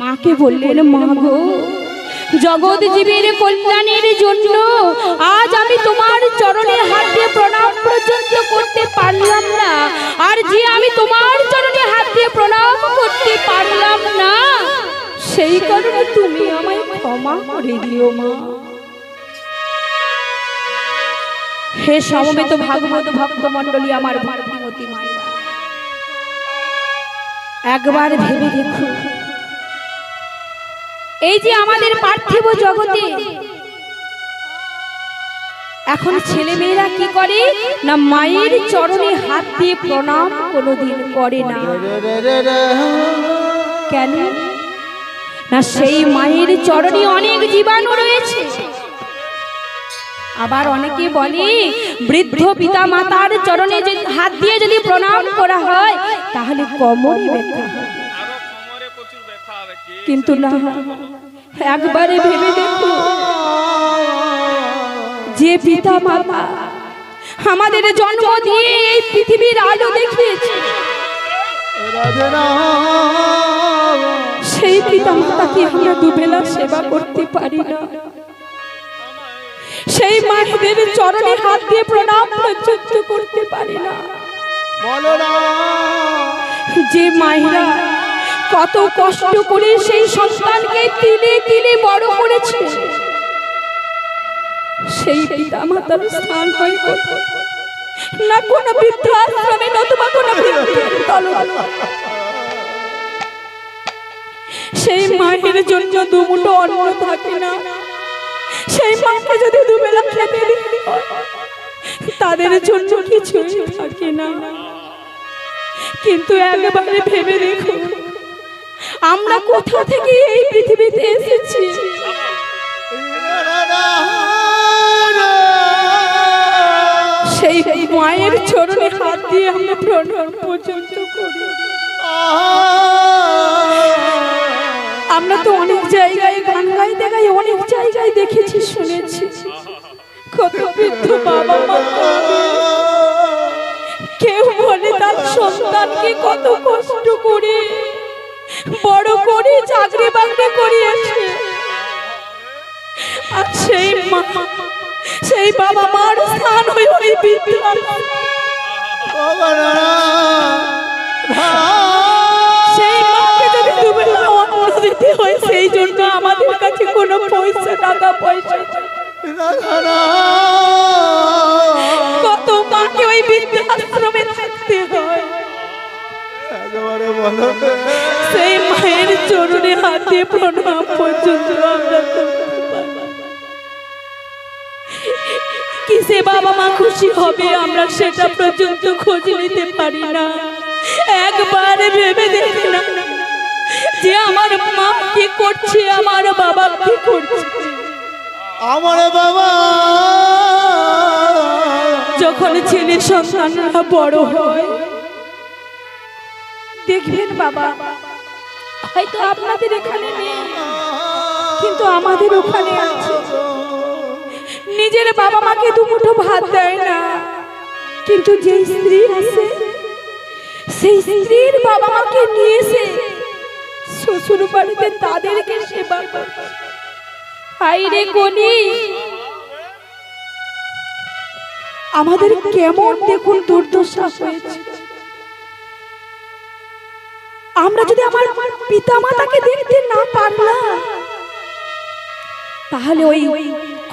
মাকে বললেন, মা গো, জগৎ জীবের কল্যাণের জন্য আজ আমি তোমার চরণে হাত দিয়ে প্রণাম পর্যন্ত করতে পারলাম না। আর যে আমি তোমার চরণে হাত দিয়ে প্রণাম করতে পারলাম না, সেই কারণে তুমি আমায় ক্ষমা করে দিও মা। হে সমবেত ভাগবত ভক্ত মণ্ডলী, আমার ভারতীমতী মায়েরা, একবার ভেবে দেখো, এই যে আমাদের পার্থিব জগতে এখন ছেলে মেয়েরা কি করে না, মায়ের চরণে হাত দিয়ে প্রণাম কোনোদিন করে না। কেন না, সেই মায়ের চরণে অনেক জীবাণু রয়েছে। আবার অনেকে বলে, বৃদ্ধ পিতা মাতার চরণে হাত দিয়ে যদি প্রণাম করা হয় তাহলে কোমরে ব্যথা হয়। কিন্তু না, একবারে ভেবে দেখো, যে পিতা মাতা আমাদের জন্ম দিয়ে এই পৃথিবীর আলো দেখিয়েছে, সেই পিতা মাতাকে আমরা দুবেলা সেবা করতে পারি না। সেই মায়েদের চরণে হাত দিয়ে প্রণাম পর্যন্ত করতে পারি না। যে মায়েরা কত কষ্ট করে সেই সন্তানকে তিলে তিলে বড় করেছে, সেই পিতা মাতার স্থান হয় না কোন বৃদ্ধাশ্রমে, নতুবা কোন সেই মায়ের জন্য দুমুঠো অন্ন থাকে না। সেই মাকে যদি দুবেলা খেতে দিতে হয়, তাদের জন্য কিছু থাকে না। কিন্তু একবারে ভেবে দেখো, আমরা কোথা থেকে এই পৃথিবীতে এসেছি? সেই মায়ের চরণে হাত দিয়ে আমরা প্রণাম পর্যন্ত করি। আমরা তো অনেক জায়গায় গান গাইতে গাই, অনেক জায়গায় দেখেছি, শুনেছি, কত বৃদ্ধ বাবা মা, কেউ বলে তার সন্তানকে কত কষ্ট করে বড় করে চাকরি বাকরি করিয়েছে, আর সেই মা, সেই বাবা মার স্থান ওই বৃদ্ধাশ্রম। সেই মাকে যদি দুবেলা অন্ন দিতে হয়, সেই জন্য আমাদের কাছে কোনো পয়সা, টাকা পয়সা, কত মাকে ওই বৃদ্ধাশ্রমে থাকতে হয়। সেই মায়ের চরণে হাতে প্রণাম পর্যন্ত আমরা কিসে বাবা মা খুশি হবে আমরা সেটা পর্যন্ত খোঁজ নিতে পারি না। একবার ভেবে দেখি না যে আমার মা কি করছে, আমার বাবা কি করছে। আমার বাবা যখন ছেলে সন্তানরা বড় হয়, দেখবেন বাবা, হয়তো আপনাদের এখানে নেই কিন্তু আমাদের ওখানে আছে, নিজের বাবা মাকে দুমুঠো ভাত দেয় না, কিন্তু যে স্ত্রী আছে সেই স্ত্রীর বাবা মাকে নিয়ে এসে শ্বশুর বাড়িতে তাদেরকে সেবা করে। হায়রে গনি, আমাদের কেমন দেখুন দুর্দশা হয়েছে। আমরা যদি আমার পিতা মাতাকে দেখতে না পারলাম, তাহলে ওই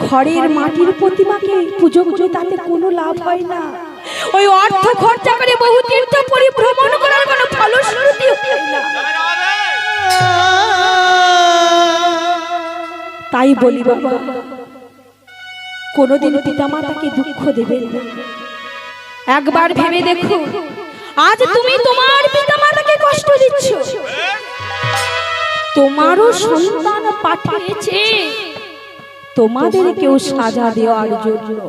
খড়ের মাটির প্রতিমাকে পুজো করে তাতে কোনো লাভ হয় না। ওই অর্থ খরচা করে বহু তীর্থ পরিভ্রমণ করার কোনো ফলশ্রুতি হয় না। তাই বলি বাবা, কোনোদিন পিতা মাতাকে দুঃখ দেবেন না। একবার ভেবে দেখো, আজ তুমি তোমার পিতা মাতাকে কষ্ট দিচ্ছ, তোমারও সন্তান পাঠিয়েছে তোমাদেরকেও সাজা দেওয়ার জন্য।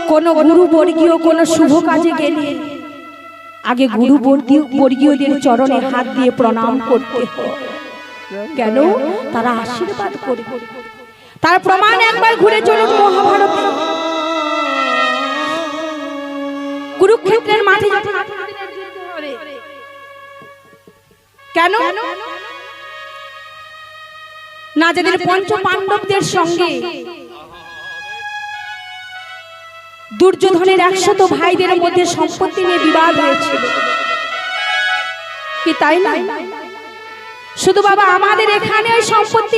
কোন গুরুবর্গীয় কোন শুভ কাজে গেলে আগে গুরুবর্গীয়দের চরণে হাত দিয়ে প্রণাম করতে হয়। কেন? তারা আশীর্বাদ করে, তার প্রমাণ একবার ঘুরে চলুন মহাভারতে। কুরুক্ষেত্রের মাঠে কেন না, যাদের পঞ্চ পাণ্ডবদের সঙ্গে দুর্যোধনের 100 ভাইদের মধ্যে সম্পত্তি নিয়ে বিবাদ হয়েছিল, কি তাই না? শুধু বাবা আমাদের এখানে ওই সম্পত্তি